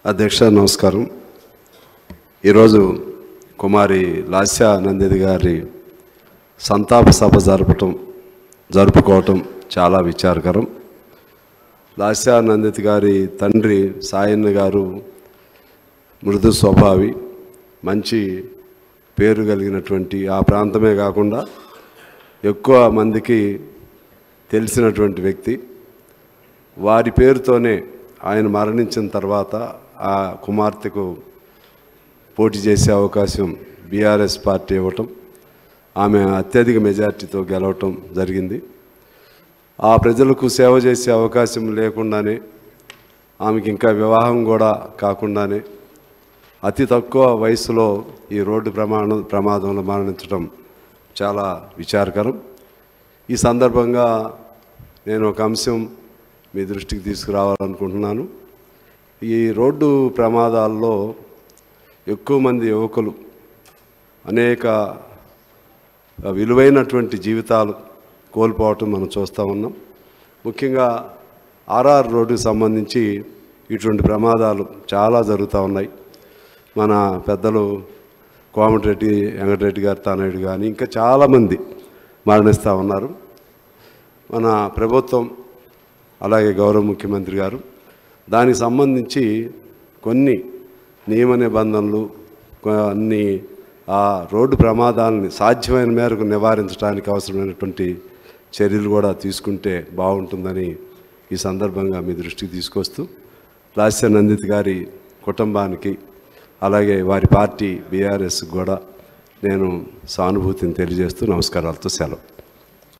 అధ్యక్ష నమస్కారం. ఈరోజు కుమారి లాస్య నందితి గారి సంతాప సభ జరుపుకోవటం చాలా విచారకరం. లాస్య నందితి గారి తండ్రి సాయన్న గారు మృదు స్వభావి, మంచి పేరు కలిగినటువంటి ఆ ప్రాంతమే కాకుండా ఎక్కువ మందికి తెలిసినటువంటి వ్యక్తి. వారి పేరుతోనే ఆయన మరణించిన తర్వాత ఆ కుమార్తెకు పోటీ చేసే అవకాశం బీఆర్ఎస్ పార్టీ ఇవ్వటం, ఆమె అత్యధిక మెజార్టీతో గెలవటం జరిగింది. ఆ ప్రజలకు సేవ చేసే అవకాశం లేకుండానే, ఆమెకి ఇంకా వివాహం కూడా కాకుండానే అతి తక్కువ వయసులో ఈ రోడ్డు ప్రమాదంలో మరణించడం చాలా విచారకరం. ఈ సందర్భంగా నేను ఒక అంశం మీ దృష్టికి తీసుకురావాలనుకుంటున్నాను. ఈ రోడ్డు ప్రమాదాల్లో ఎక్కువ మంది యువకులు అనేక విలువైనటువంటి జీవితాలు కోల్పోవటం మనం చూస్తూ ఉన్నాం. ముఖ్యంగా ఆర్ఆర్ రోడ్డుకు సంబంధించి ఇటువంటి ప్రమాదాలు చాలా జరుగుతూ ఉన్నాయి. మన పెద్దలు కోమటిరెడ్డి వెంకటరెడ్డి గారు తనయుడు కానీ ఇంకా చాలామంది మరణిస్తూ ఉన్నారు. మన ప్రభుత్వం అలాగే గౌరవ ముఖ్యమంత్రి గారు దానికి సంబంధించి కొన్ని నియమ నిబంధనలు, కొన్ని ఆ రోడ్డు ప్రమాదాలని సాధ్యమైన మేరకు నివారించడానికి అవసరమైనటువంటి చర్యలు కూడా తీసుకుంటే బాగుంటుందని ఈ సందర్భంగా మీ దృష్టికి తీసుకొస్తూ, లాస్య నందితి గారి కుటుంబానికి అలాగే వారి పార్టీ బీఆర్ఎస్ కూడా నేను సానుభూతిని తెలియజేస్తూ నమస్కారాలతో సెలవు.